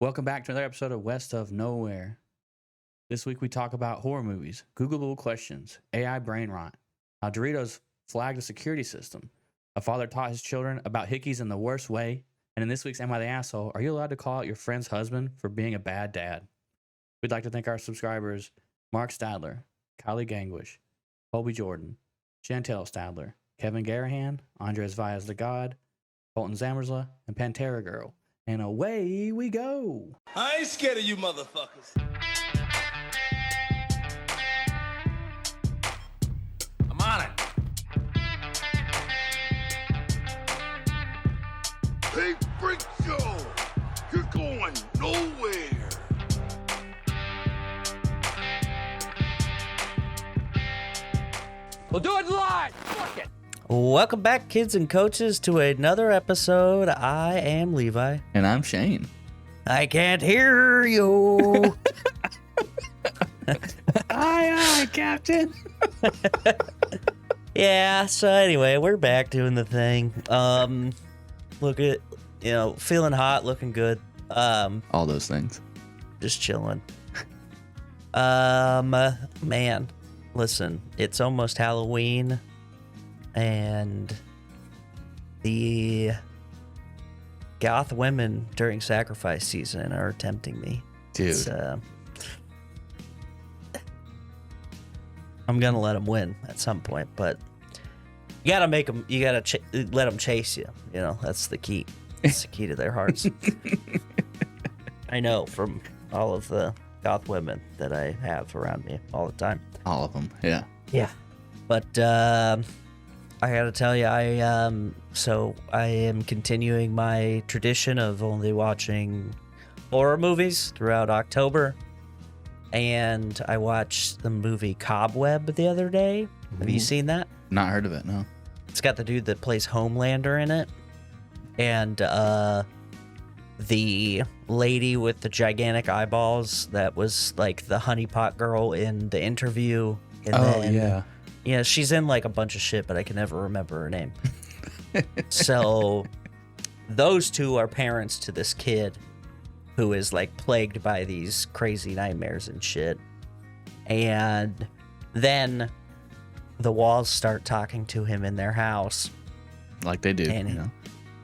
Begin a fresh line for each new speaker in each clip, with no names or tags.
Welcome back to another episode of West of Nowhere. This week we talk about horror movies, Googleable questions, AI brain rot, how Doritos flagged a security system, a father taught his children about hickeys in the worst way, and in this week's Am I the Asshole, are you allowed to call out your friend's husband for being a bad dad? We'd like to thank our subscribers, Mark Stadler, Kylie Gangwish, Colby Jordan, Chantel Stadler, Kevin Garahan, Andres Vias the God, Colton Zamersla, and Pantera Girl. And away we go.
I ain't scared of you motherfuckers. I'm on it.
Hey, Freak Show! You're going nowhere!
We'll do it live! Fuck it!
Welcome back, kids and coaches, to another episode. I am Levi.
And I'm Shane.
I can't hear you.
Aye, Captain.
Yeah, so anyway, we're back doing the thing. Look at, feeling hot, looking good.
All those things.
Just chilling. Man, listen, it's almost Halloween. And the goth women during sacrifice season are tempting me.
Dude.
I'm going to let them win at some point, but you got to make them, you got to let them chase you. That's the key. It's the key to their hearts. I know from all of the goth women that I have around me all the time.
All of them, yeah.
Yeah. But, I gotta tell you, I am continuing my tradition of only watching horror movies throughout October, and I watched the movie Cobweb the other day. Have you seen that?
Not heard of it, no.
It's got the dude that plays Homelander in it, and the lady with the gigantic eyeballs that was like the honeypot girl in The Interview. And
yeah.
Yeah, she's in like a bunch of shit, but I can never remember her name. So those two are parents to this kid who is like plagued by these crazy nightmares and shit. And then the walls start talking to him in their house.
Like they do,
And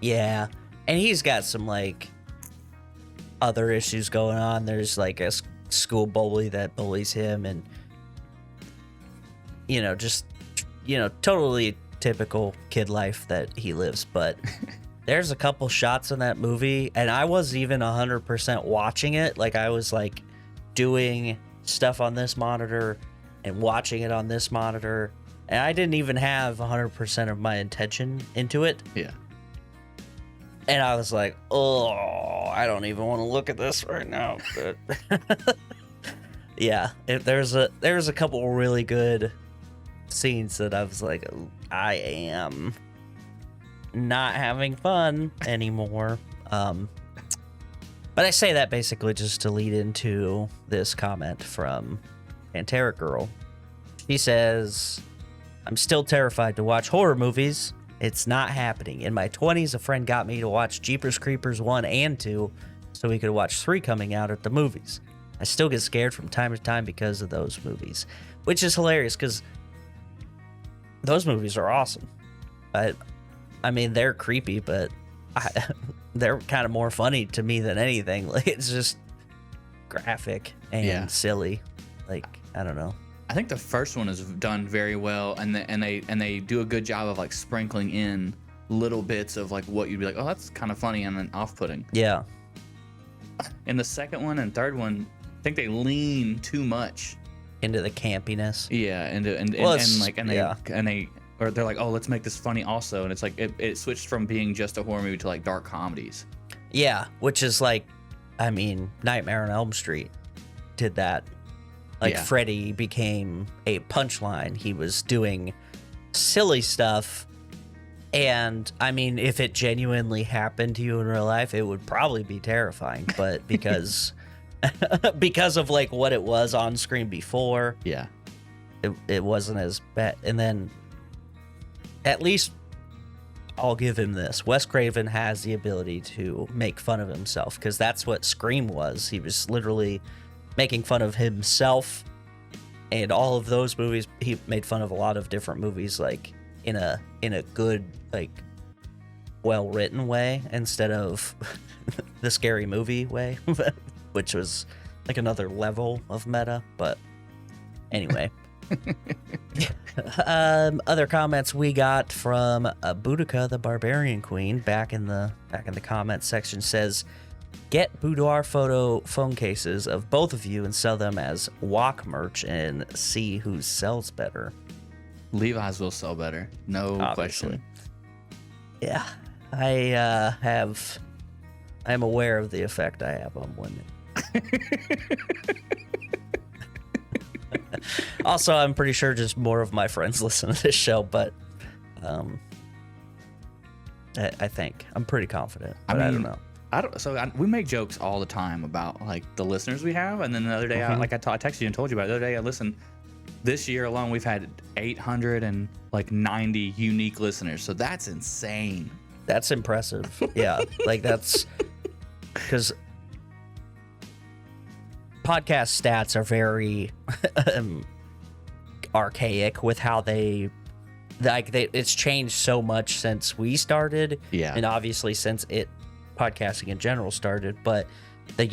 yeah. And he's got some like other issues going on. There's like a school bully that bullies him, and totally typical kid life that he lives. But there's a couple shots in that movie, and I wasn't even 100% watching it. Like, I was like doing stuff on this monitor and watching it on this monitor, and I didn't even have 100% of my attention into it.
Yeah.
And I was like, oh, I don't even want to look at this right now. But yeah, there's a couple really good scenes that I was like, I am not having fun anymore. But I say that basically just to lead into this comment from Pantera Girl. She says, I'm still terrified to watch horror movies. It's not happening. In my 20s, a friend got me to watch Jeepers Creepers 1 and 2 so we could watch 3 coming out at the movies. I still get scared from time to time because of those movies, which is hilarious because those movies are awesome. I mean, they're creepy, but they're kind of more funny to me than anything. Like, it's just graphic and silly. Like, I don't know.
I think the first one is done very well, and they do a good job of like sprinkling in little bits of like what you'd be like, oh, that's kind of funny, and then off-putting.
Yeah.
In the second one and third one, I think they lean too much
Into the campiness.
Yeah, they're like, oh, let's make this funny also, and it's like it switched from being just a horror movie to like dark comedies.
Yeah, which is like, I mean, Nightmare on Elm Street did that. Like, Freddy became a punchline. He was doing silly stuff, and I mean, if it genuinely happened to you in real life, it would probably be terrifying. But because of like what it was on screen before, it wasn't as bad. And then at least I'll give him this. Wes Craven has the ability to make fun of himself, because that's what Scream was. He was literally making fun of himself, and all of those movies, he made fun of a lot of different movies, like in a good, like, well-written way, instead of the Scary Movie way, which was like another level of meta. But anyway. Other comments we got from Boudica, the Barbarian Queen, back in the comments section, says, get boudoir photo phone cases of both of you and sell them as wok merch and see who sells better.
Levi's will sell better, no
Obviously.
question.
Yeah, I am aware of the effect I have on women. Also, I'm pretty sure just more of my friends listen to this show, but I think I'm pretty confident. But I don't know.
We make jokes all the time about like the listeners we have, and then the other day, I texted you and told you about it. The other day, I listened. This year alone, we've had 890 unique listeners, so that's insane.
That's impressive. Yeah, like that's because podcast stats are very archaic with how it's changed so much since we started.
Yeah,
and obviously since podcasting in general started. But the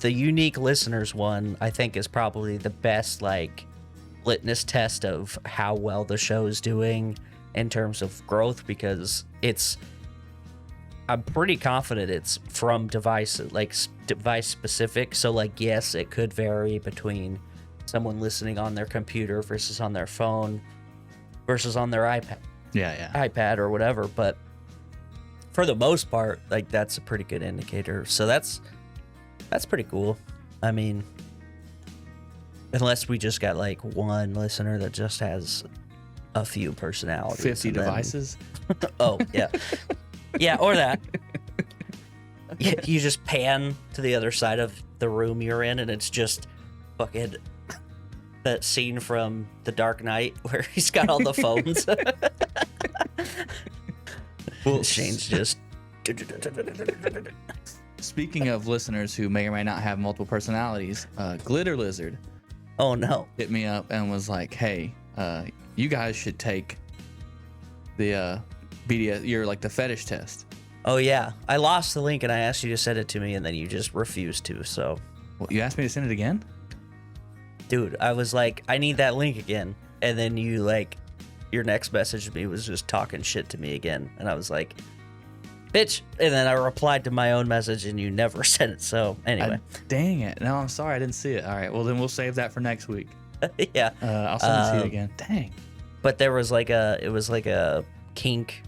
unique listeners one, I think, is probably the best like litmus test of how well the show is doing in terms of growth, because I'm pretty confident it's from device specific. So like, yes, it could vary between someone listening on their computer versus on their phone versus on their iPad.
Yeah.
iPad or whatever, but for the most part, like, that's a pretty good indicator. So that's pretty cool. I mean, unless we just got like one listener that just has a few personalities.
50 devices.
Oh, yeah. Yeah, or that. You just pan to the other side of the room you're in, and it's just fucking that scene from The Dark Knight where he's got all the phones.
Well,
Shane's just...
Speaking of listeners who may or may not have multiple personalities, Glitter Lizard
Oh, no.
hit me up and was like, hey, you guys should take the BDS, the fetish test.
Oh, yeah. I lost the link, and I asked you to send it to me, and then you just refused to, so...
Well, you asked me to send it again?
Dude, I was like, I need that link again. And then you, like, your next message to me was just talking shit to me again. And I was like, bitch. And then I replied to my own message, and you never sent it. So, anyway.
Dang it. No, I'm sorry. I didn't see it. All right. Well, then we'll save that for next week.
Yeah.
I'll send it to you again. Dang.
But there was like a kink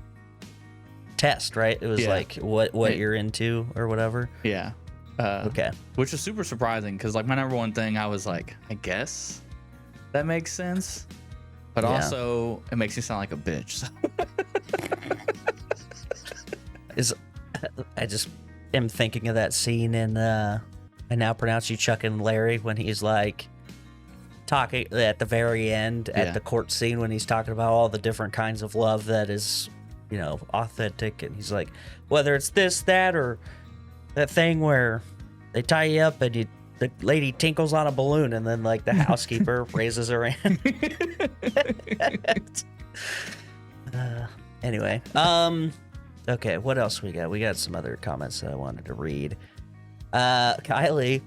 test, right? It was like what you're into or whatever.
Yeah.
Okay.
Which is super surprising because, like, my number one thing, I was like, I guess that makes sense. But also, it makes you sound like a bitch. So.
I just am thinking of that scene in I Now Pronounce You Chuck and Larry when he's like talking at the very end at the court scene when he's talking about all the different kinds of love that is, authentic. And he's like, whether it's this, that, or that thing where they tie you up and the lady tinkles on a balloon and then like the housekeeper raises her hand. Anyway, okay, what else we got? We got some other comments that I wanted to read. Kylie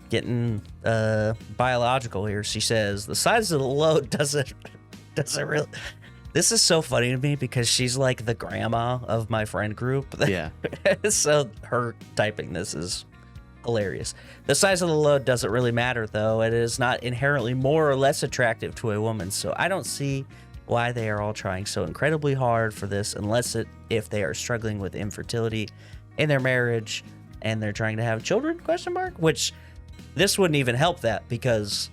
getting biological here. She says the size of the load doesn't really. This is so funny to me because she's like the grandma of my friend group.
Yeah.
So her typing this is hilarious. The size of the load doesn't really matter, though. It is not inherently more or less attractive to a woman. So I don't see why they are all trying so incredibly hard for this, if they are struggling with infertility in their marriage and they're trying to have children, ? Which this wouldn't even help that, because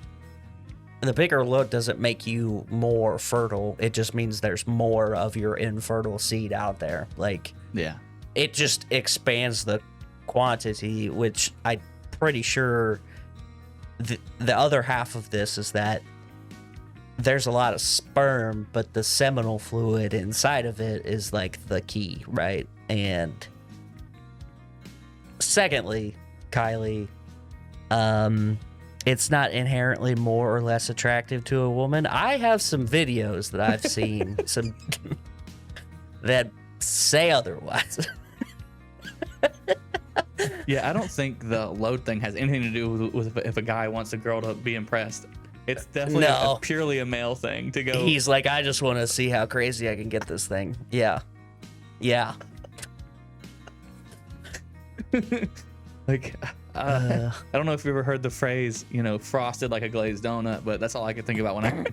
the bigger load doesn't make you more fertile. It just means there's more of your infertile seed out there. Like,
yeah,
it just expands the quantity, which I'm pretty sure the other half of this is that there's a lot of sperm, but the seminal fluid inside of it is like the key, right? And secondly, Kylie, it's not inherently more or less attractive to a woman. I have some videos that I've seen some that say otherwise.
Yeah, I don't think the load thing has anything to do with if a guy wants a girl to be impressed. It's definitely
No.
purely a male thing to go.
He's like, I just want to see how crazy I can get this thing. Yeah. Yeah.
Like, I don't know if you ever heard the phrase, frosted like a glazed donut, but that's all I could think about when I.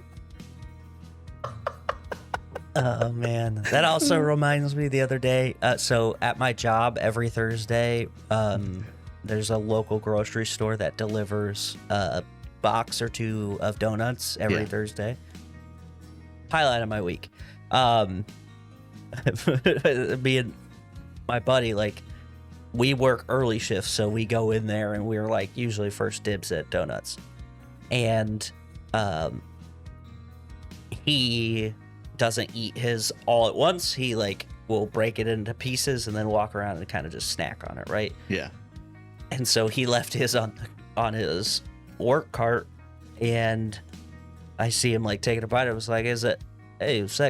Oh, man. That also reminds me the other day. So at my job, every Thursday, there's a local grocery store that delivers a box or two of donuts every Thursday. Highlight of my week. Me and my buddy, like, we work early shifts, so we go in there and we're like usually first dibs at donuts. And he doesn't eat his all at once. He like will break it into pieces and then walk around and kind of just snack on it, right?
Yeah.
And so he left his on his work cart, and I see him like taking a bite. I was like, is that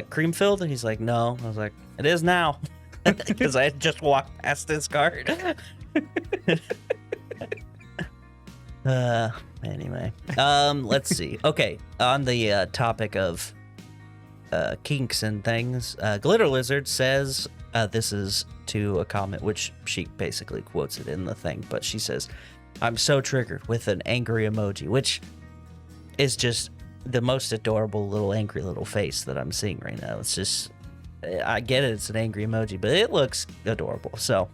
cream filled? And he's like, no. I was like, it is now. Because I had just walked past his cart. Anyway, let's see. Okay, on the topic of kinks and things, Glitter Lizard says, this is to a comment, which she basically quotes it in the thing, but she says, I'm so triggered, with an angry emoji, which is just the most adorable little angry little face that I'm seeing right now. It's just, I get it, it's an angry emoji, but it looks adorable. So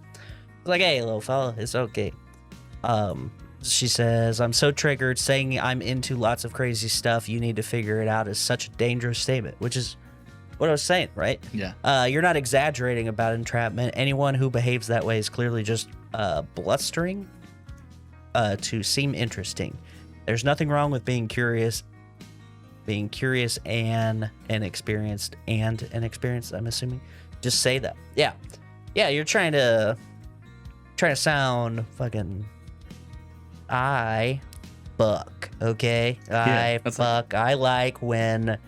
it's like, hey, little fella, it's okay. She says, I'm so triggered. Saying I'm into lots of crazy stuff, you need to figure it out, is such a dangerous statement, which is what I was saying, right?
Yeah.
You're not exaggerating about entrapment. Anyone who behaves that way is clearly just blustering to seem interesting. There's nothing wrong with being curious and inexperienced, I'm assuming. Just say that. Yeah, you're trying to sound fucking I fuck, okay? I like when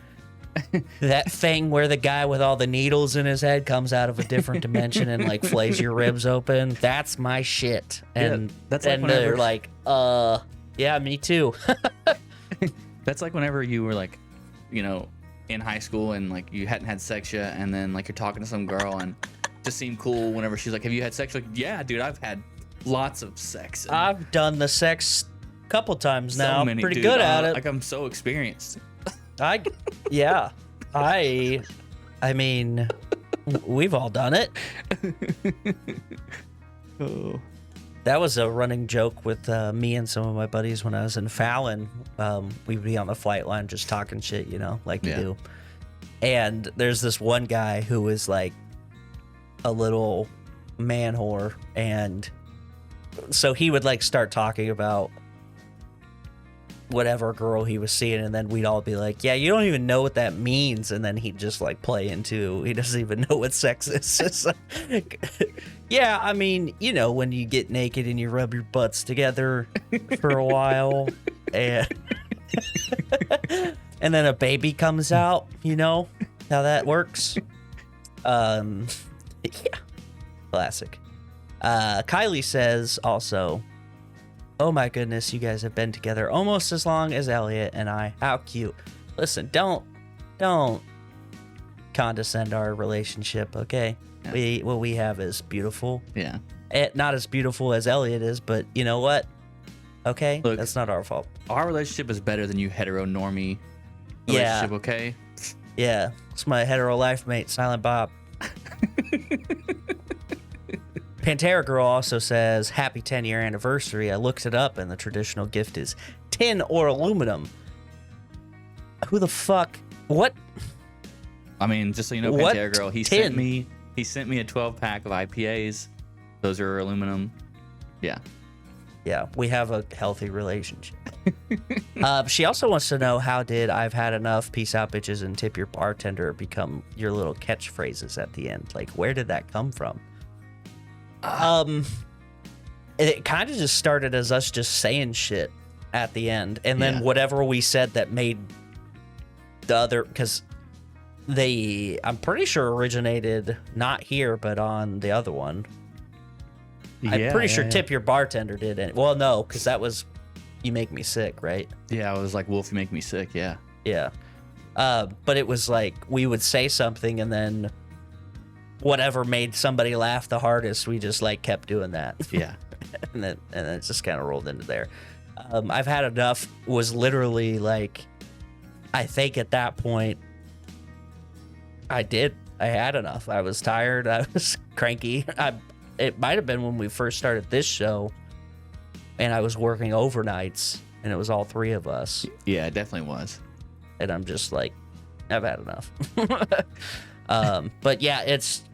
that thing where the guy with all the needles in his head comes out of a different dimension and like flays your ribs open. That's my shit. And
that's like
then
whenever
they're like, yeah, me too.
That's like whenever you were like, in high school and like you hadn't had sex yet, and then like you're talking to some girl and just seemed cool whenever she's like, have you had sex? Like, yeah, dude, I've had lots of sex. And
I've done the sex a couple times
so
now.
many,
Pretty
dude.
good at it.
Like, I'm so experienced.
I mean, we've all done it.
Oh.
That was a running joke with me and some of my buddies when I was in Fallon. We'd be on the flight line just talking shit, like you do. And there's this one guy who was like a little man whore, and so he would like start talking about whatever girl he was seeing, and then we'd all be like, yeah, you don't even know what that means, and then he'd just like play into, he doesn't even know what sex is. It's like, yeah, I mean, when you get naked and you rub your butts together for a while, and and then a baby comes out, how that works. Yeah, classic. Kylie says also, oh my goodness, you guys have been together almost as long as Elliot and I. How cute. Listen, don't condescend our relationship, okay? Yeah. What we have is beautiful.
Yeah.
Not as beautiful as Elliot is, but you know what? Okay,
Look,
that's not our fault.
Our relationship is better than you heteronormie relationship, okay?
Yeah, it's my hetero life mate, Silent Bob. Pantera Girl also says, happy 10-year anniversary. I looked it up, and the traditional gift is tin or aluminum. Who the fuck? What?
I mean, just so you know,
What
Pantera Girl, he
tin?
sent me a 12-pack of IPAs. Those are aluminum. Yeah.
Yeah, we have a healthy relationship. She also wants to know, how did "I've had enough, peace out, bitches, and tip your bartender" become your little catchphrases at the end? Like, where did that come from? It kind of just started as us just saying shit at the end, and then whatever we said that made the other, because I'm pretty sure originated not here, but on the other one. I'm pretty sure "tip your bartender" did it. Well, no, because that was "you make me sick," right?
Yeah, I was like, "Wolf, you make me sick." Yeah.
Yeah. But it was like we would say something, and then whatever made somebody laugh the hardest, we just like kept doing that.
Yeah.
and then it just kind of rolled into there. "I've had enough" was literally like, I think at that point, I had enough. I was tired. I was cranky. It might have been when we first started this show, and I was working overnights, and it was all three of us.
Yeah, it definitely was.
And I'm just like, I've had enough. But yeah, it's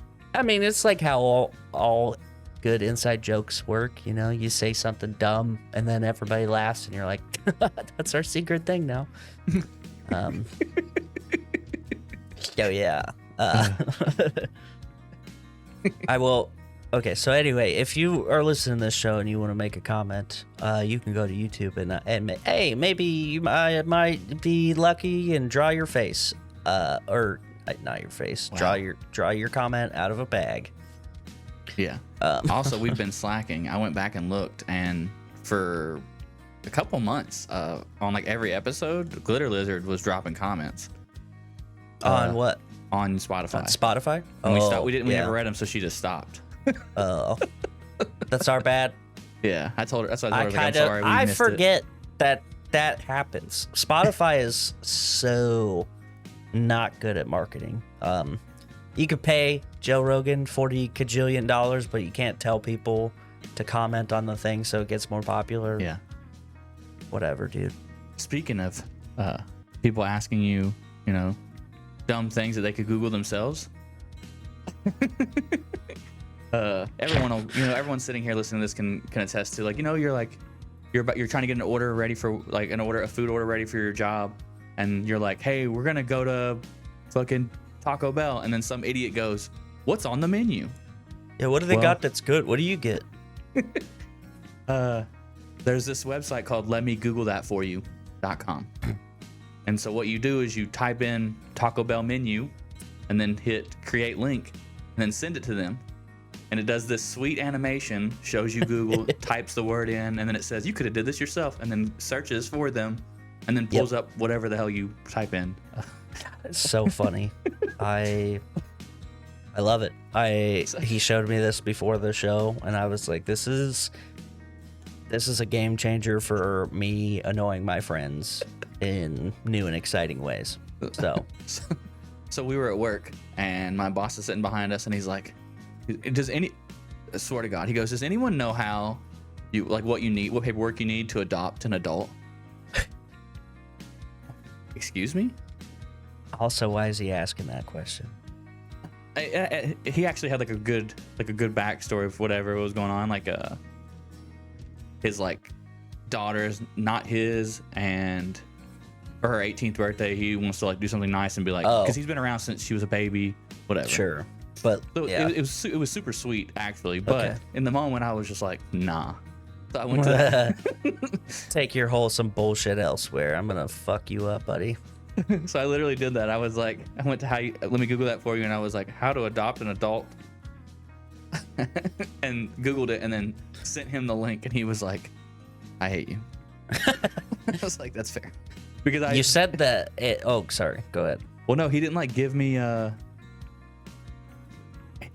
like how all good inside jokes work. You know, you say something dumb, and then everybody laughs, and you're like, that's our secret thing now. So yeah. I will. Okay, so anyway, if you are listening to this show and you want to make a comment, you can go to YouTube and hey, maybe you might be lucky and draw your face, or not your face,
Wow.
draw your comment out of a bag.
Yeah. Also, we've been slacking. I went back and looked, and for a couple months, on like every episode, Glitter Lizard was dropping comments
On what?
on Spotify.
On Spotify?
And we never read them, so she just stopped.
Oh, that's our bad.
Yeah, I told her. That's what I told her. I was like, I'm sorry, we
I
missed
forget that happens. Spotify is so not good at marketing. You could pay Joe Rogan $40 kajillion, but you can't tell people to comment on the thing so it gets more popular.
Yeah.
Whatever, dude.
Speaking of people asking you, dumb things that they could Google themselves. Everyone sitting here listening to this can attest to, you're trying to get an order ready for a food order ready for your job, and you're like, hey, we're gonna go to fucking Taco Bell, and then some idiot goes, what's on the menu?
Yeah, what do they got that's good? What do you get?
There's this website called letmegooglethatforyou.com. And so what you do is you type in Taco Bell menu and then hit create link and then send it to them. And it does this sweet animation, shows you Google, types the word in, and then it says, you could have did this yourself, and then searches for them, and then pulls up whatever the hell you type in.
It's so funny. I love it. He showed me this before the show, and I was like, this is a game changer for me annoying my friends in new and exciting ways.
So we were at work, and my boss is sitting behind us, and he's like, I swear to God, he goes, does anyone know how what paperwork you need to adopt an adult? Excuse me?
Also, why is he asking that question?
He actually had a good backstory of whatever was going on. His daughter's not his, and for her 18th birthday, he wants to do something nice and be like, because he's been around since she was a baby, whatever.
Sure, but
so
yeah.
it was super sweet actually, but in the moment I was just like, nah. So I went to that.
Take your wholesome bullshit elsewhere. I'm gonna fuck you up, buddy.
So I literally did that. I was like, I went to let me Google that for you, and I was like, how to adopt an adult, and Googled it, and then sent him the link, and he was like, I hate you. I was like, that's fair, because
you said that. Sorry. Go ahead.
Well, no, he didn't give me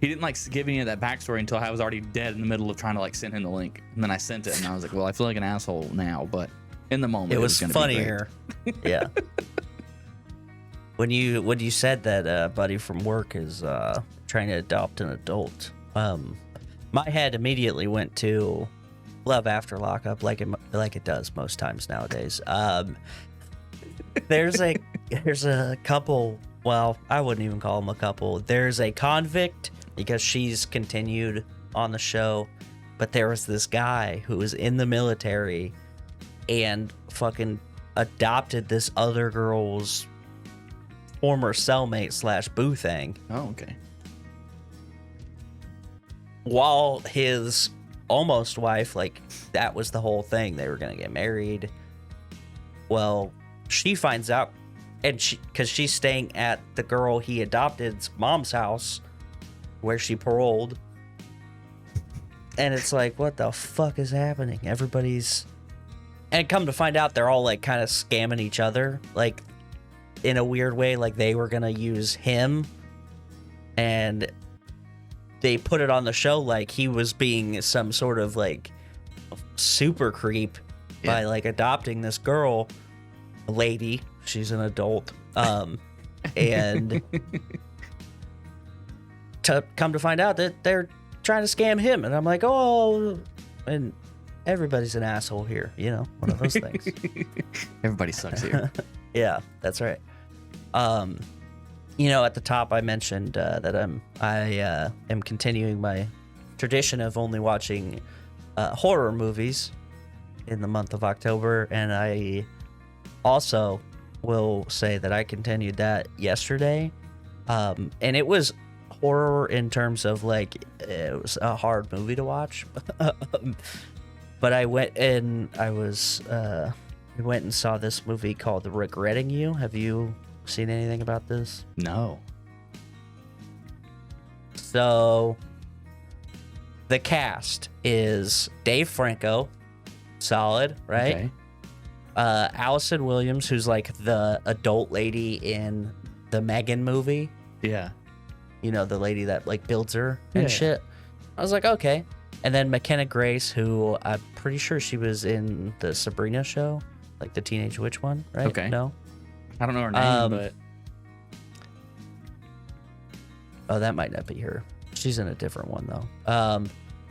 he didn't give me that backstory until I was already dead in the middle of trying to send him the link, and then I sent it, and I was like, well, I feel like an asshole now, but in the moment
it was
gonna
funnier. Yeah. When you said that a buddy from work is trying to adopt an adult, my head immediately went to love after lockup, like it does most times nowadays. There's a couple. Well, I wouldn't even call them a couple. There's a convict, because she's continued on the show, but there was this guy who was in the military and fucking adopted this other girl's former cellmate / boo thing.
Oh, okay.
While his almost wife, like, that was the whole thing. They were going to get married. Well, she finds out, and because she's staying at the girl he adopted's mom's house where she paroled. And it's like, what the fuck is happening? Everybody's... And come to find out, they're all, like, kind of scamming each other. Like, in a weird way, like, they were going to use him. And they put it on the show like he was being some sort of, like, super creep by, like, adopting this girl, a lady. She's an adult. And to come to find out that they're trying to scam him. And I'm like, oh, and everybody's an asshole here, you know, one of those things.
Everybody sucks here.
Yeah, that's right. You know, at the top I mentioned that I am continuing my tradition of only watching horror movies in the month of October, and I also will say that I continued that yesterday, and it was horror in terms of, like, it was a hard movie to watch. But I went and we went and saw this movie called Regretting You. Have you seen anything about this?
No.
So the cast is Dave Franco, solid, right?
Okay.
Allison Williams, who's like the adult lady in the Megan movie.
Yeah.
You know, the lady that, like, builds her and
Yeah.
shit. I was like, okay. And then McKenna Grace, who I'm pretty sure she was in the Sabrina show, like the Teenage Witch one, right?
Okay.
No?
I don't know her name, but
Oh, that might not be her. She's in a different one, though.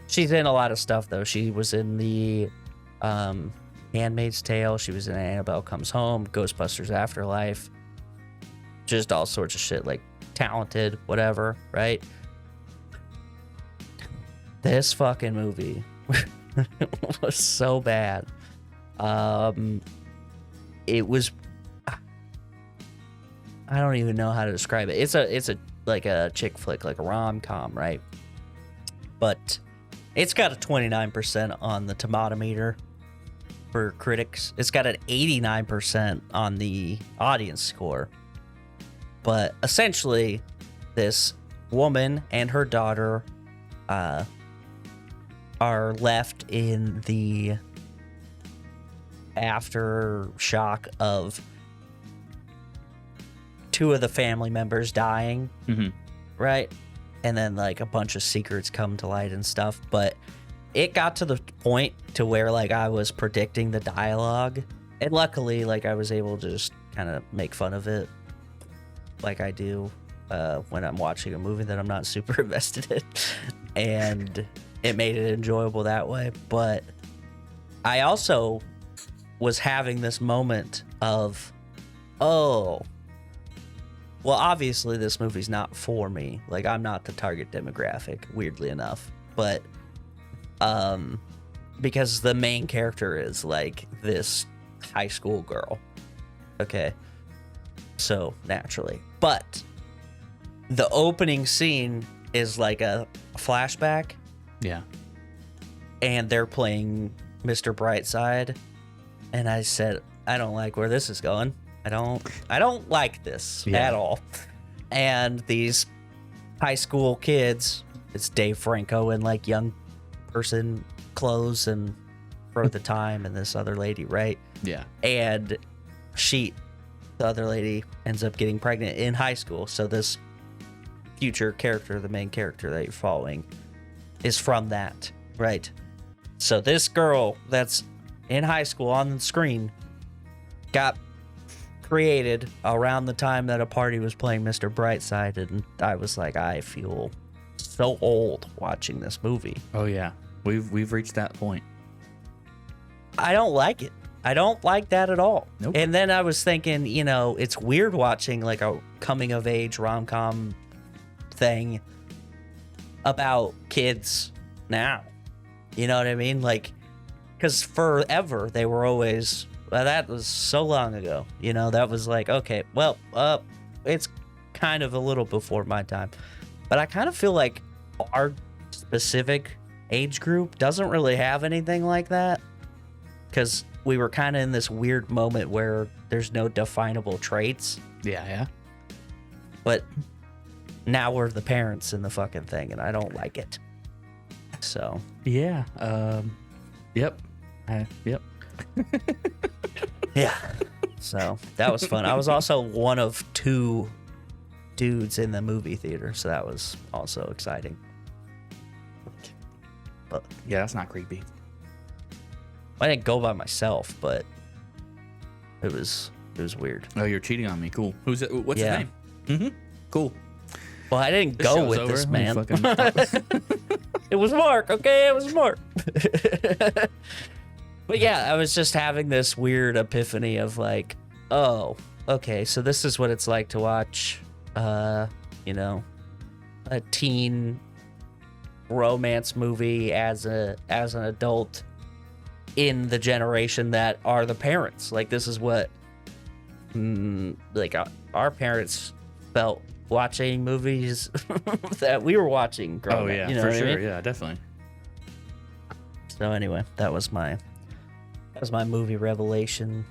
She's in a lot of stuff, though. She was in the Handmaid's Tale. She was in Annabelle Comes Home, Ghostbusters Afterlife. Just all sorts of shit, like, talented, whatever, right? This fucking movie was so bad. It was... I don't even know how to describe it. It's a like a chick flick, like a rom-com, right? But it's got a 29% on the Tomatometer for critics. It's got an 89% on the audience score. But essentially, this woman and her daughter are left in the aftershock of two of the family members dying, right? And then, like, a bunch of secrets come to light and stuff. But it got to the point to where, like, I was predicting the dialogue. And luckily, like, I was able to just kind of make fun of it like I do when I'm watching a movie that I'm not super invested in. And it made it enjoyable that way. But I also was having this moment of, oh, well, obviously this movie's not for me. Like, I'm not the target demographic, weirdly enough. But because the main character is, like, this high school girl. Okay. So, naturally. But the opening scene is like a flashback.
yeah.
And they're playing Mr. Brightside. And I said, I don't like where this is going. I don't like this at all. And these high school kids, it's Dave Franco in, like, young person clothes and for the time, and this other lady, right?
Yeah.
And the other lady ends up getting pregnant in high school. So this future character, the main character that you're following, is from that, right? So this girl that's in high school on the screen got created around the time that a party was playing Mr. Brightside, and I was like, I feel so old watching this movie.
Oh yeah. We've reached that point.
I don't like it. I don't like that at all.
Nope.
And then I was thinking, you know, it's weird watching, like, a coming of age rom-com thing about kids now. You know what I mean? Like, because forever they were always, well, that was so long ago. You know, that was like, okay, well, it's kind of a little before my time. But I kind of feel like our specific age group doesn't really have anything like that. Because we were kind of in this weird moment where there's no definable traits.
Yeah.
But now we're the parents in the fucking thing, and I don't like it. So.
Yeah. Yep. Yep.
Yeah. So that was fun. I was also one of 2 dudes in the movie theater, so that was also exciting. But
Yeah, that's not creepy.
I didn't go by myself, but it was weird.
Oh, you're cheating on me. Cool. Who's it? What's
Yeah.
his name? Mm-hmm. Cool.
Well, I didn't
This
go
show's
with
over.
this
Let me
man.
fucking-
It was Mark, okay? It was Mark. But yeah, I was just having this weird epiphany of like, oh, okay, so this is what it's like to watch, you know, a teen romance movie as an adult in the generation that are the parents. Like, this is what, like, our parents felt watching movies that we were watching growing
Oh
up,
yeah,
you know
for
what I
sure.
mean?
Yeah, definitely.
So anyway, that was my movie revelation.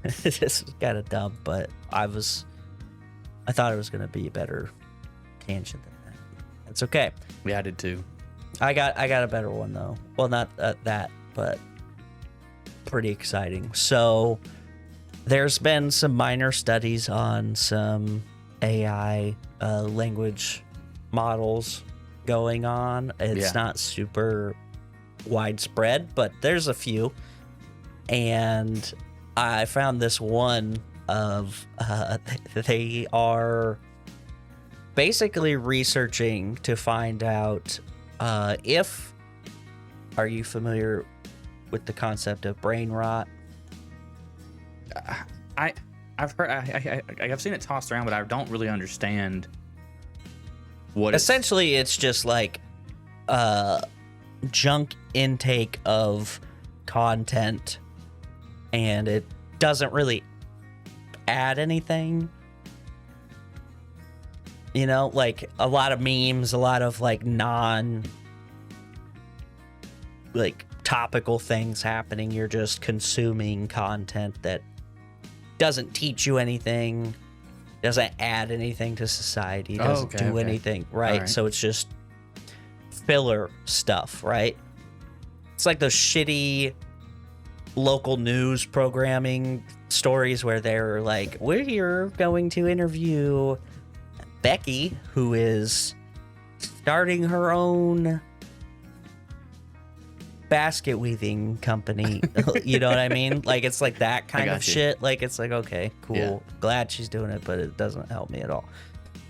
This is kind of dumb, but I thought it was gonna be a better tangent than that. It's okay.
Yeah, I did too.
I got a better one though. Well, not that, but pretty exciting. So there's been some minor studies on some AI language models going on. It's not super widespread, but there's a few. And I found this one of they are basically researching to find out if, are you familiar with the concept of brain rot?
I've heard. I've seen it tossed around, but I don't really understand what.
Essentially, it's just like junk intake of content, and it doesn't really add anything. You know, like a lot of memes, a lot of like topical things happening. You're just consuming content that doesn't teach you anything, doesn't add anything to society, doesn't do anything, right?
Right.
So it's just filler stuff, right? It's like those shitty local news programming stories where they're like, we're going to interview Becky, who is starting her own basket weaving company. You know what I mean? Like, it's like that kind of shit. Like, it's like, okay, cool.
Yeah.
Glad she's doing it, but it doesn't help me at all.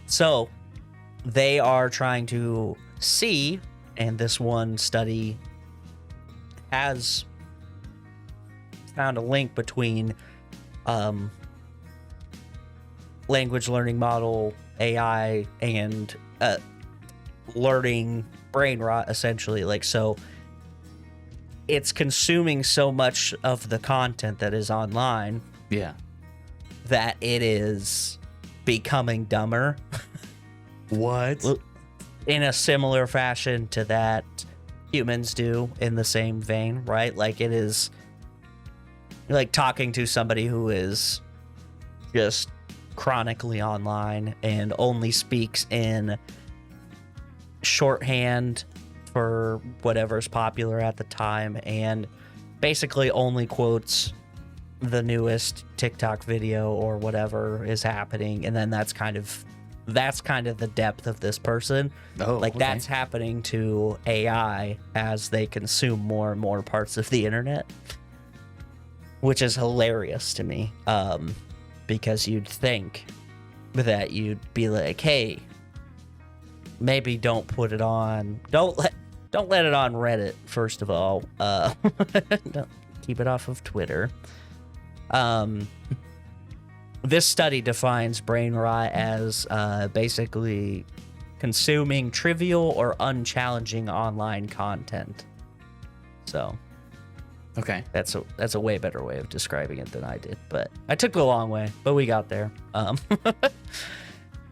So they are trying to see, and this one study has found a link between language learning model AI and learning brain rot, essentially. Like, so it's consuming so much of the content that is online that it is becoming dumber.
What?
In a similar fashion to that humans do, in the same vein, right? Like, it is like talking to somebody who is just chronically online and only speaks in shorthand for whatever's popular at the time, and basically only quotes the newest TikTok video or whatever is happening, and then that's kind of the depth of this person. That's happening to AI as they consume more and more parts of the internet, which is hilarious to me, because you'd think that you'd be like, hey, maybe don't put it on, don't let it on Reddit, first of all. Don't keep it off of Twitter. This study defines brain rot as basically consuming trivial or unchallenging online content. So
Okay.
that's a way better way of describing it than I did, but I took the long way, but we got there.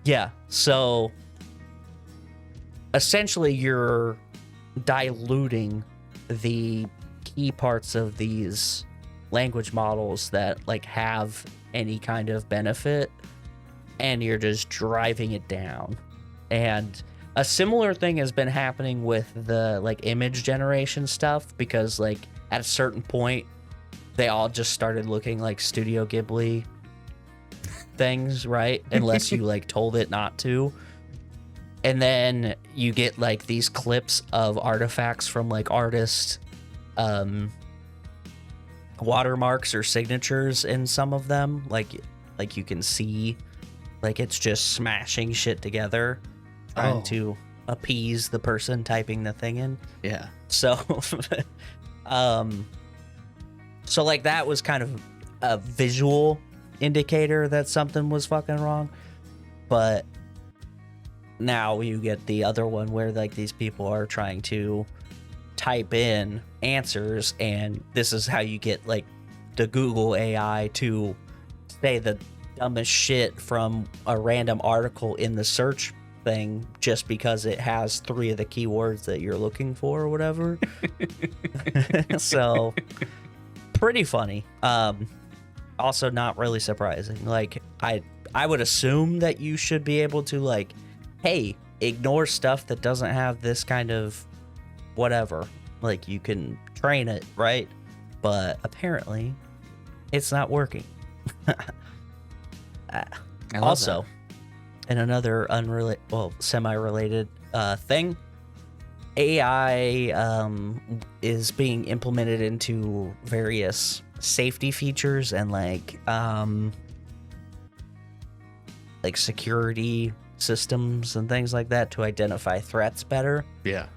Yeah, so essentially you're diluting the key parts of these language models that like have any kind of benefit, and you're just driving it down. And a similar thing has been happening with the like image generation stuff, because like at a certain point they all just started looking like Studio Ghibli things, right? Unless you like told it not to. And then you get like these clips of artifacts from like artists watermarks or signatures in some of them, like you can see like it's just smashing shit together trying to appease the person typing the thing in.
Yeah.
So so like that was kind of a visual indicator that something was fucking wrong. But now you get the other one where like these people are trying to type in answers, and this is how you get like the Google AI to say the dumbest shit from a random article in the search thing just because it has 3 of the keywords that you're looking for or whatever. So pretty funny. Also not really surprising. Like I would assume that you should be able to like, hey, ignore stuff that doesn't have this kind of whatever. Like you can train it, right? But apparently it's not working. Also, in another semi-related thing, AI is being implemented into various safety features and like security systems and things like that to identify threats better.
Yeah.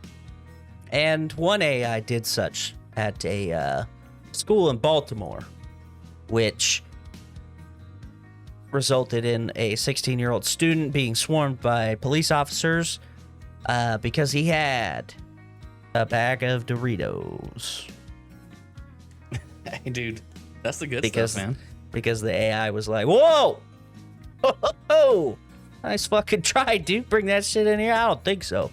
And one AI did such at a school in Baltimore, which resulted in a 16-year-old student being swarmed by police officers because he had a bag of Doritos.
Hey, dude, that's the good
Because-
stuff, man.
Because the AI was like, whoa! Oh, nice fucking try, dude. Bring that shit in here. I don't think so.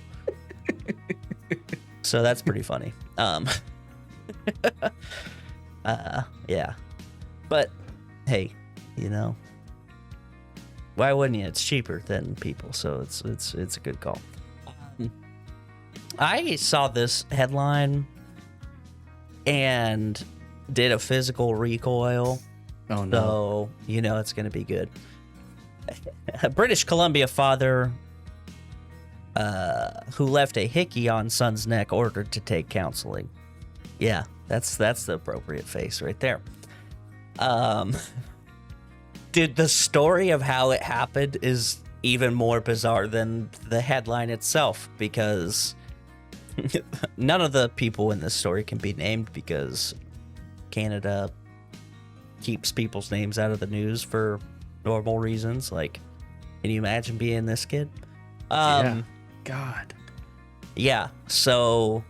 So that's pretty funny. Yeah. But hey, you know, why wouldn't you? It's cheaper than people, so it's a good call. I saw this headline and did a physical recoil.
Oh no.
So, you know, it's going to be good. A British Columbia father who left a hickey on son's neck ordered to take counseling. Yeah, that's the appropriate face right there. Dude, the story of how it happened is even more bizarre than the headline itself, because none of the people in this story can be named because Canada keeps people's names out of the news for normal reasons. Like, can you imagine being this kid?
Yeah. God.
Yeah, so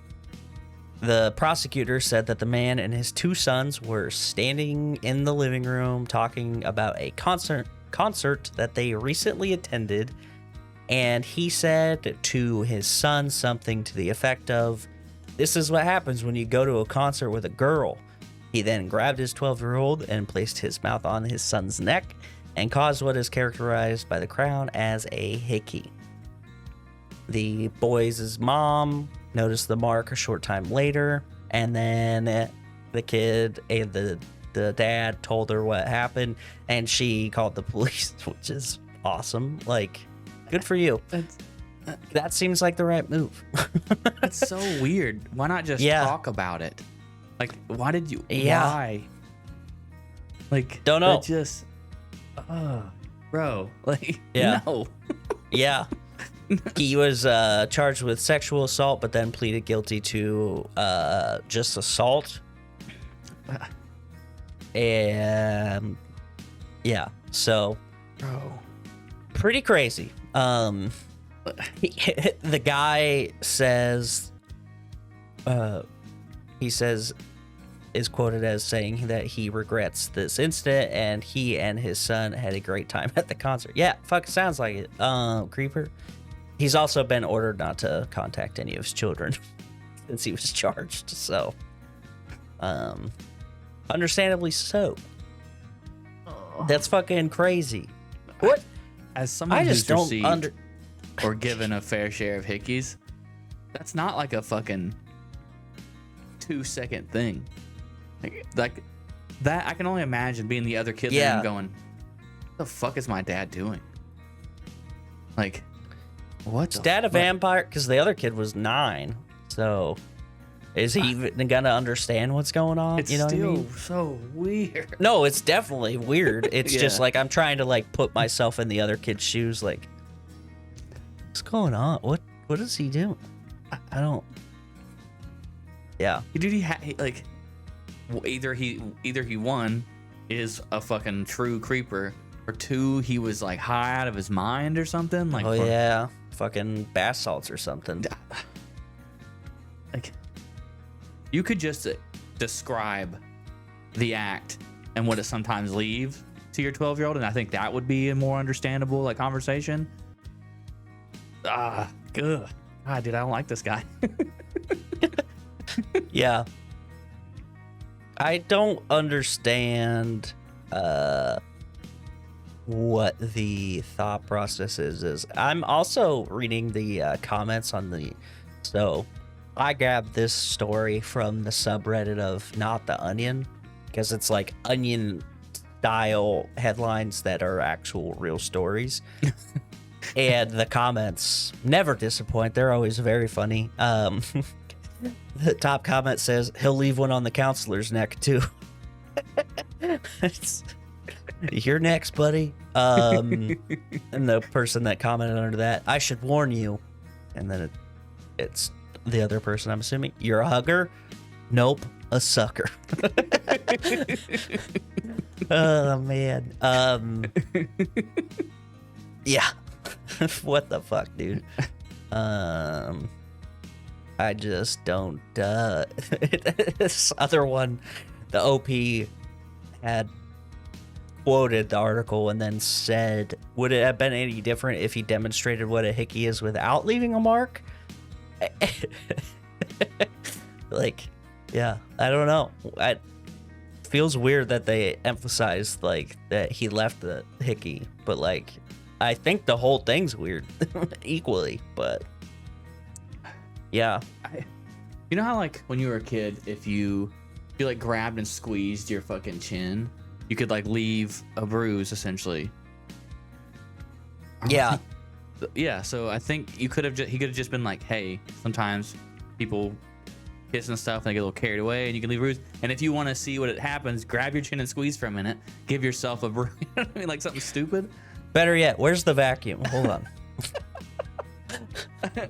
the prosecutor said that the man and his 2 sons were standing in the living room talking about a concert that they recently attended, and he said to his son something to the effect of, "This is what happens when you go to a concert with a girl." He then grabbed his 12-year-old and placed his mouth on his son's neck and caused what is characterized by the Crown as a hickey. The boys' mom noticed the mark a short time later, and then the kid and the dad told her what happened, and she called the police, which is awesome. Like, good for you. That seems like the right move.
That's so weird. Why not just talk about it? Like, why did you?
Yeah.
Why? Like,
Don't know.
that just, bro. Like,
Yeah.
no.
Yeah. He was charged with sexual assault, but then pleaded guilty to just assault. And yeah, so
Bro.
pretty crazy. The guy says, is quoted as saying that he regrets this incident and he and his son had a great time at the concert. Yeah, fuck, sounds like it. Creeper. He's also been ordered not to contact any of his children since he was charged. So, understandably so. That's fucking crazy. What?
As someone
I
who's
just don't
received or given a fair share of hickeys, that's not like a fucking 2-second thing. Like that, I can only imagine being the other kid there and going, "What the fuck is my dad doing?" Like, what's
dad a vampire? Because the other kid was 9, so is he even gonna understand what's going on?
It's
you know
still
what I mean?
so weird.
No, it's definitely weird. It's just
Yeah.
like I'm trying to like put myself in the other kid's shoes. Like, what's going on? What is he doing? I don't. Yeah.
Dude, like either he one is a fucking true creeper, or 2 he was like high out of his mind or something. Like,
Oh yeah, fucking bath salts or something.
Like, you could just describe the act and what it sometimes leaves to your 12-year-old, and I think that would be a more understandable like conversation. God, dude, I don't like this guy.
Yeah. I don't understand what the thought process is. I'm also reading the comments on the. So I grabbed this story from the subreddit of Not the Onion because it's like onion style headlines that are actual real stories. And the comments never disappoint. They're always very funny. The top comment says he'll leave one on the counselor's neck too. You're next, buddy. And the person that commented under that, I should warn you. And then it's the other person, I'm assuming. You're a hugger? Nope, a sucker. Oh man. Yeah. What the fuck, dude? I just don't. This other one, the OP had quoted the article and then said, would it have been any different if he demonstrated what a hickey is without leaving a mark? Like, yeah, I don't know. It feels weird that they emphasized like that he left the hickey, but like I think the whole thing's weird equally, but yeah.
You know how like when you were a kid, if you like grabbed and squeezed your fucking chin, you could like leave a bruise essentially.
Yeah.
Yeah, so I think he could have just been like, hey, sometimes people kiss and stuff and they get a little carried away and you can leave a bruise. And if you want to see what it happens, grab your chin and squeeze for a minute, give yourself a bruise. You know what I mean? Like something stupid.
Better yet, where's the vacuum? Hold on.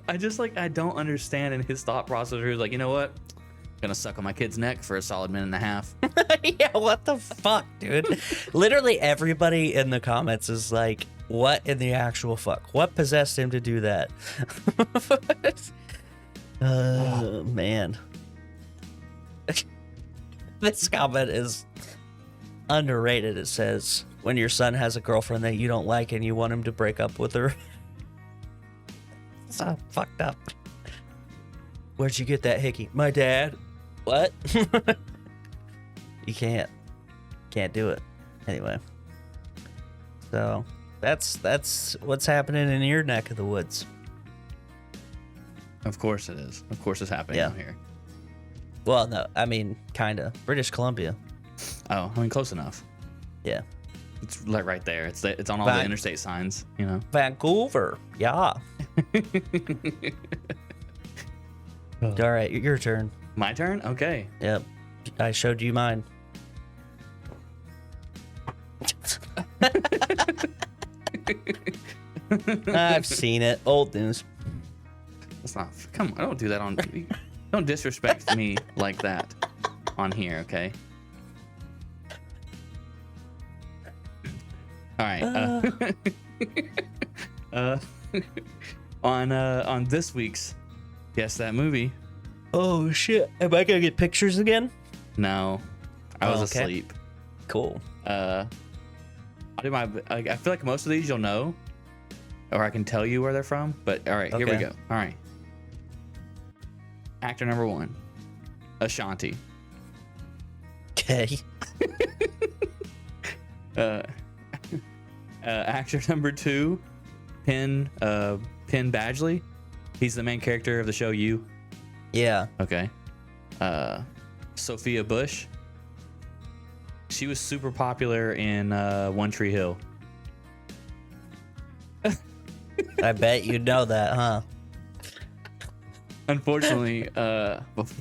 I just like, I don't understand in his thought process where he was like, you know what? I'm gonna suck on my kid's neck for a solid minute and a half.
Yeah, what the fuck, dude? Literally everybody in the comments is like, what in the actual fuck? What possessed him to do that? Man. This comment is underrated. It says, when your son has a girlfriend that you don't like and you want him to break up with her. So fucked up. Where'd you get that hickey? My dad. What? You can't do it. Anyway. So that's what's happening in your neck of the woods.
Of course it is. Of course it's happening out here.
Well, no, I mean, kinda. British Columbia.
Oh, I mean, close enough.
Yeah.
It's like right there. It's on all the interstate signs, you know.
Vancouver. Yeah. All right, your turn.
My turn? Okay.
Yep. I showed you mine. I've seen it. Old news.
That's not. Come on, don't do that on. Don't disrespect me like that on here, okay? All right. on this week's Guess That Movie.
Oh shit! Am I gonna get pictures again?
No, I was
okay.
asleep.
Cool.
I'll do my. I feel like most of these you'll know, or I can tell you where they're from. But all right, here we
Okay.
go. All right. Actor number 1, Ashanti.
Okay.
Actor number 2, Penn Badgley. He's the main character of the show You.
Yeah.
Okay. Sophia Bush. She was super popular in One Tree Hill.
I bet you know that, huh?
Unfortunately,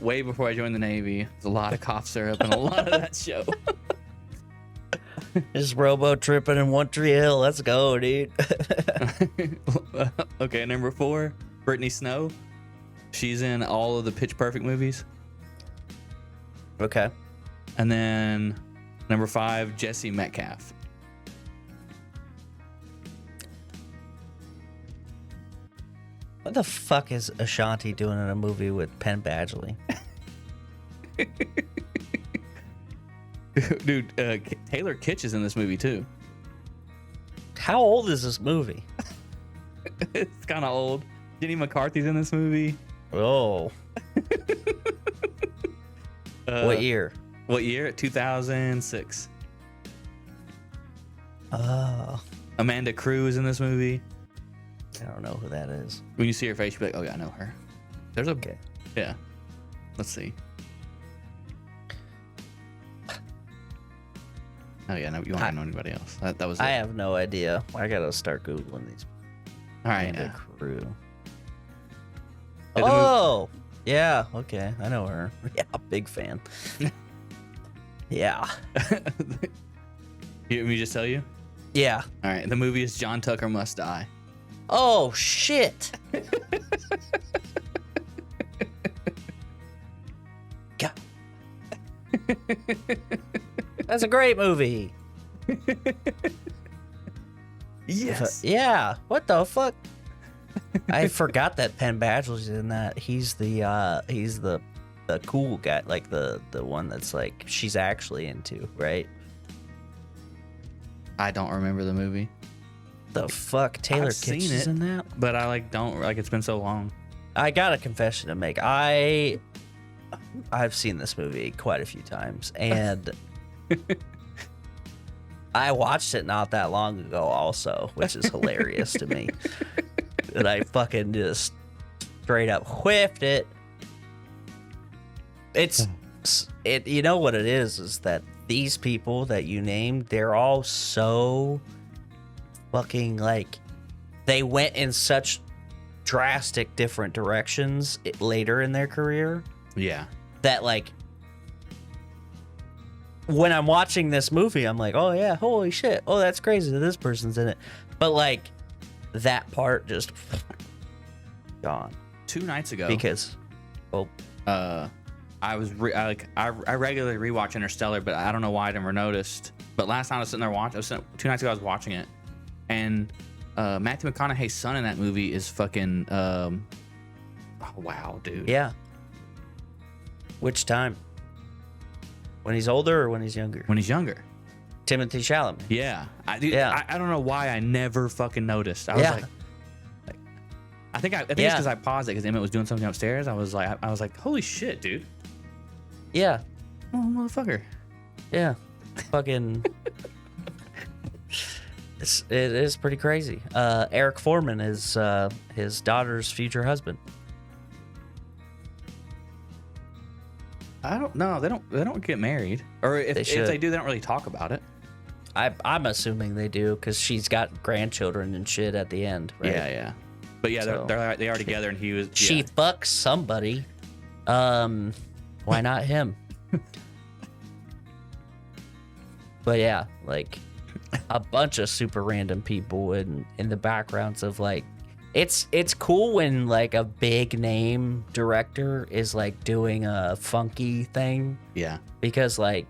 way before I joined the Navy, there's a lot of cough syrup and a lot of that show.
Just robo tripping in One Tree Hill. Let's go, dude.
Okay, number 4, Brittany Snow. She's in all of the Pitch Perfect movies.
Okay.
And then number 5, Jesse Metcalf.
What the fuck is Ashanti doing in a movie with Penn Badgley?
Dude, Taylor Kitsch is in this movie too.
How old is this movie?
It's kind of old. Jenny McCarthy's in this movie.
Oh. What year?
What year? 2006.
Oh.
Amanda Crew is in this movie.
I don't know who that is.
When you see her face, you'll be like, oh yeah, I know her. There's a...
Okay.
Yeah. Let's see. Oh yeah, no, you won't know anybody else. That was it.
I have no idea. I gotta start Googling these.
All right.
Amanda Crew.
Yeah, the
Oh! Yeah, okay. I know her. Yeah, big fan. Yeah.
You want me to just tell you?
Yeah.
All right. The movie is John Tucker Must Die.
Oh, shit. God. That's a great movie.
Yes.
Yeah. What the fuck? I forgot that Penn Badgley's in that. He's the cool guy, like the one that's like she's actually into, right?
I don't remember the movie,
The fuck, Taylor
I've seen
Kitsch is
it.
in that?
but I don't it's been so long.
I got a confession to make. I've seen this movie quite a few times, and I watched it not that long ago also, which is hilarious to me. And I fucking just straight up whiffed it. It you know what it is that these people that you named, they're all so fucking like they went in such drastic different directions later in their career
Yeah.
that like when I'm watching this movie I'm like, oh yeah, holy shit, oh that's crazy that this person's in it, but like that part just gone
2 nights ago.
because
I was I regularly rewatch Interstellar, but I don't know why I never noticed. But last night I was sitting there watching. 2 nights ago I was watching it, and Matthew McConaughey's son in that movie is fucking. Oh, wow, dude.
yeah. Which time? When he's older or when he's younger?
When he's younger.
Timothy Chalamet.
Yeah.
Yeah.
I don't know why I never fucking noticed. I was like I think it's because I paused it because Emmett was doing something upstairs. I was like, holy shit, dude.
Yeah.
Oh, motherfucker.
Yeah. Fucking. It is pretty crazy. Eric Foreman is his daughter's future husband.
I don't know. They don't get married, or if
They should.
if they do, they don't really talk about it.
I'm assuming they do because she's got grandchildren and shit at the end. Right?
Yeah. But yeah,
So-
they are together, and he was.
She
Yeah.
fucks somebody. Why not him? But yeah, like a bunch of super random people in the backgrounds of like it's cool when like a big name director is like doing a funky thing
Yeah.
because like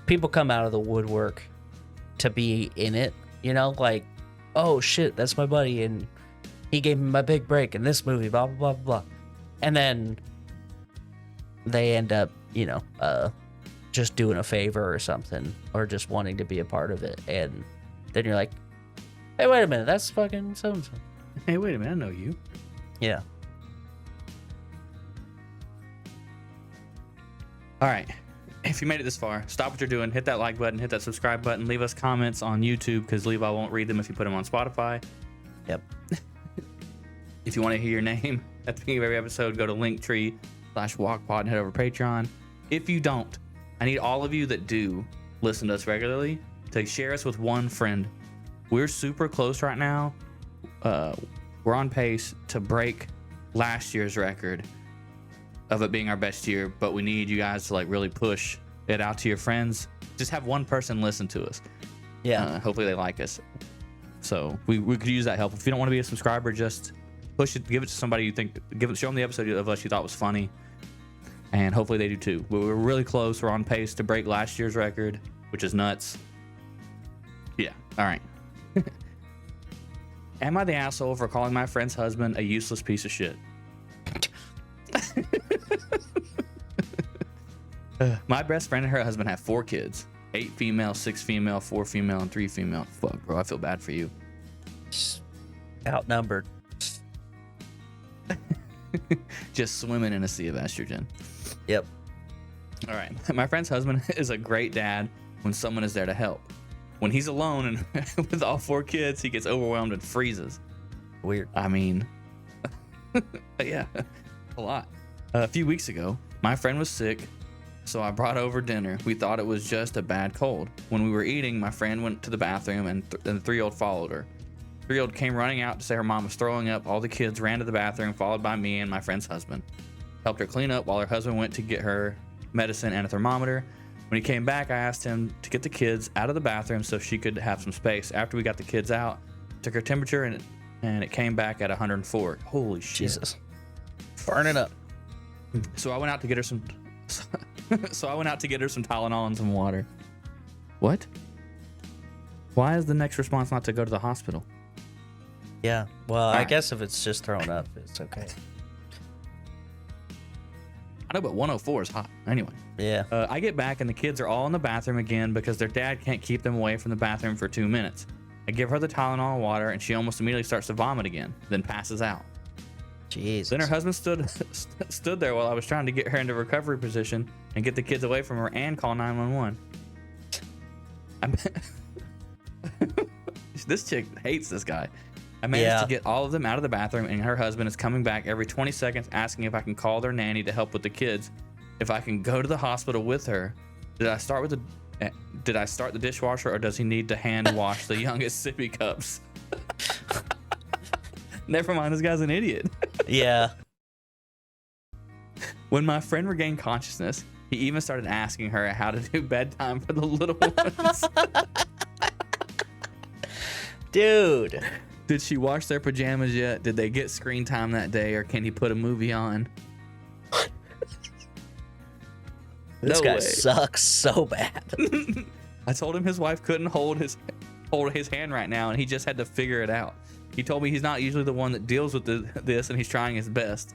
people come out of the woodwork to be in it, you know, like, oh shit, that's my buddy, and he gave me my big break in this movie, blah, blah, blah, blah. And then they end up, just doing a favor or something, or just wanting to be a part of it. And then you're like, hey, wait a minute, that's fucking so-and-so.
Hey, wait a minute, I know you.
Yeah.
All right. If you made it this far, stop what you're doing, hit that like button, hit that subscribe button, leave us comments on YouTube because Levi won't read them if you put them on Spotify.
Yep.
If you want to hear your name at the beginning of every episode, go to Linktr.ee/wokpod and head over to Patreon. If you don't, I need all of you that do listen to us regularly to share us with one friend. We're super close right now. We're on pace to break last year's record of it being our best year, but we need you guys to like really push it out to your friends. Just have one person listen to us.
Yeah.
Hopefully they like us. So we could use that help. If you don't want to be a subscriber, just push it, give it to somebody you think, show them the episode of us you thought was funny, and hopefully they do too. We're really close. We're on pace to break last year's record, which is nuts. Yeah. All right. Am I the asshole for calling my friend's husband a useless piece of shit? My best friend and her husband have 4 kids. 8 female, 6 female, 4 female, and 3 female. Fuck, bro, I feel bad for you.
Outnumbered.
Just swimming in a sea of estrogen.
Yep.
All right. My friend's husband is a great dad when someone is there to help. When he's alone and with all 4 kids, he gets overwhelmed and freezes.
Weird.
I mean, yeah, a lot. A few weeks ago, my friend was sick, so I brought over dinner. We thought it was just a bad cold. When we were eating, my friend went to the bathroom and the 3-year-old followed her. 3-year-old came running out to say her mom was throwing up. All the kids ran to the bathroom, followed by me and my friend's husband. Helped her clean up while her husband went to get her medicine and a thermometer. When he came back, I asked him to get the kids out of the bathroom so she could have some space. After we got the kids out, took her temperature and it came back at 104. Holy shit.
Jesus. Burn it up.
So I went out to get her some Tylenol and some water. What? Why is the next response not to go to the hospital?
Yeah. Well, I
right.
guess if it's just thrown up, it's okay.
I know, but 104 is hot. Anyway.
Yeah.
I get back and the kids are all in the bathroom again because their dad can't keep them away from the bathroom for 2 minutes. I give her the Tylenol and water and she almost immediately starts to vomit again, then passes out.
Jesus.
Then her husband stood there while I was trying to get her into recovery position and get the kids away from her and call 911. This chick hates this guy. I managed to get all of them out of the bathroom, and her husband is coming back every 20 seconds asking if I can call their nanny to help with the kids, if I can go to the hospital with her. Did I start the dishwasher, or does he need to hand wash the youngest sippy cups? Never mind, this guy's an idiot.
Yeah.
When my friend regained consciousness, he even started asking her how to do bedtime for the little ones.
Dude.
Did she wash their pajamas yet? Did they get screen time that day, or can he put a movie on?
This
No
guy
way.
sucks so bad.
I told him his wife couldn't hold his hand right now, and he just had to figure it out. He told me he's not usually the one that deals with this, and he's trying his best.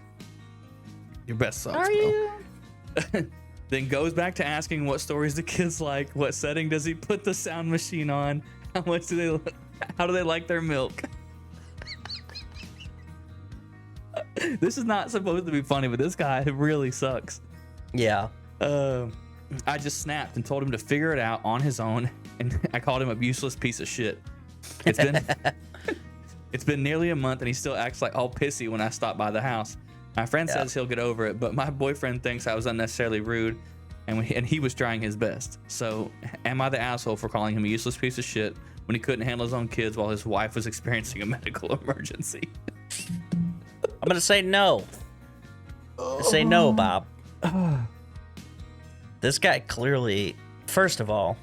Your best sucks,
Are
bro.
you?
Then goes back to asking what stories the kids like, what setting does he put the sound machine on, how do they like their milk. This is not supposed to be funny, but this guy really sucks.
Yeah.
I just snapped and told him to figure it out on his own, and I called him a useless piece of shit. It's been nearly a month, and he still acts like all pissy when I stop by the house. My friend says he'll get over it, but my boyfriend thinks I was unnecessarily rude, and he was trying his best. So, am I the asshole for calling him a useless piece of shit when he couldn't handle his own kids while his wife was experiencing a medical emergency?
I'm gonna say no. Say no, Bob. This guy clearly, first of all,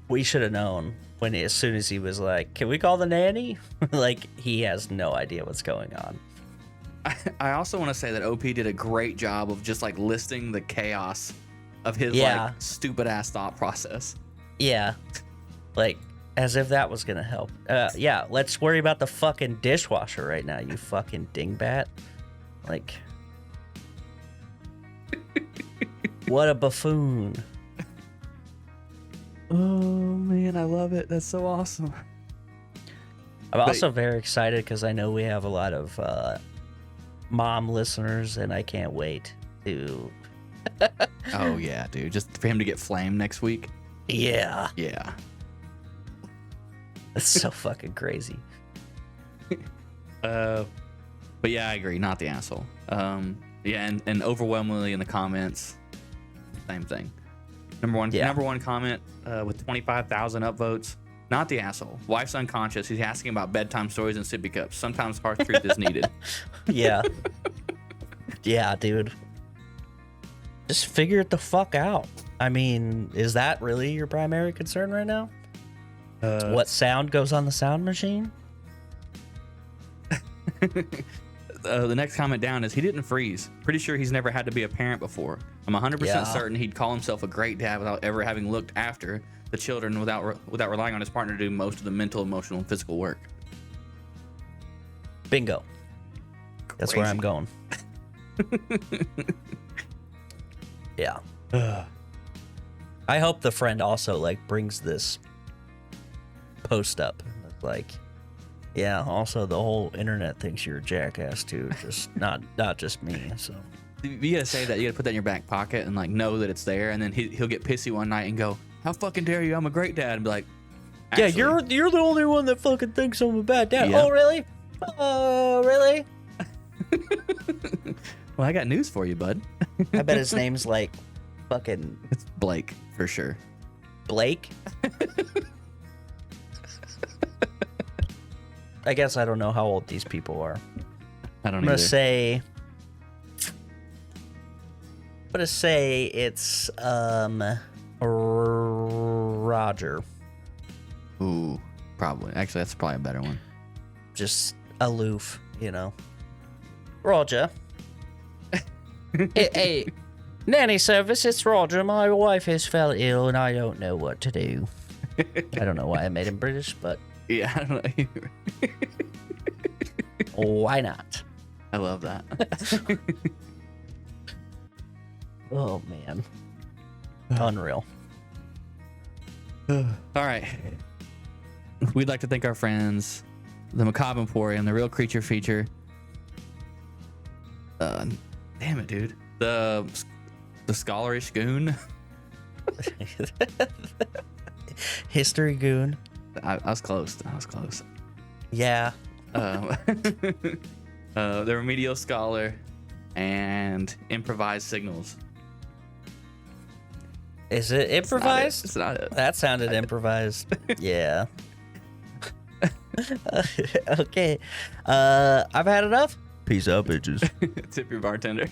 we should have known as soon as he was like, "Can we call the nanny?" Like, he has no idea what's going on.
I also want to say that OP did a great job of just like listing the chaos of his like stupid ass thought process.
Yeah. Like, As if that was gonna help. Yeah, let's worry about the fucking dishwasher right now, you fucking dingbat. Like, what a buffoon.
Oh man, I love it. That's so awesome.
I'm also very excited because I know we have a lot of mom listeners, and I can't wait to.
Oh yeah, dude. Just for him to get flamed next week.
Yeah,
Yeah.
that's so fucking crazy.
But yeah, I agree. Not the asshole. Yeah, and overwhelmingly in the comments, same thing. Number one comment with 25,000 upvotes. Not the asshole. Wife's unconscious. He's asking about bedtime stories and sippy cups. Sometimes harsh truth is needed.
Yeah. Yeah, dude. Just figure it the fuck out. I mean, is that really your primary concern right now? What sound goes on the sound machine?
The next comment down is he didn't freeze. Pretty sure he's never had to be a parent before. I'm 100% certain he'd call himself a great dad without ever having looked after the children without relying on his partner to do most of the mental, emotional, and physical work.
Bingo. That's where I'm going. Yeah. I hope the friend also like brings this post up. Like, yeah, also the whole internet thinks you're a jackass too. Just not just me. So
You gotta say that. You gotta put that in your back pocket and like know that it's there. And then he'll get pissy one night and go, "How fucking dare you? I'm a great dad." And be like,
yeah, you're the only one that fucking thinks I'm a bad dad.
Yeah.
Oh really? Oh really?
Well, I got news for you, bud.
I bet his name's like fucking
It's Blake for sure.
Blake. I guess I don't know how old these people are.
I don't
I'm
either.
gonna say it's Roger.
Ooh, probably. Actually, that's probably a better one.
Just aloof, you know. Roger. Hey, nanny service, it's Roger. My wife has fell ill and I don't know what to do. I don't know why I made him British, but
Yeah, I don't know.
why not?
I love that.
Oh man. Unreal.
All right. We'd like to thank our friends, the Macabre Emporium, the Real Creature Feature. Damn it, dude. The Scholarish Goon.
History Goon.
I was close.
Yeah.
The Remedial Scholar and Improvised Signals.
Is it improvised?
It's not it.
That sounded improvised. Yeah. Okay. I've had enough. Peace out, bitches.
Tip your bartender.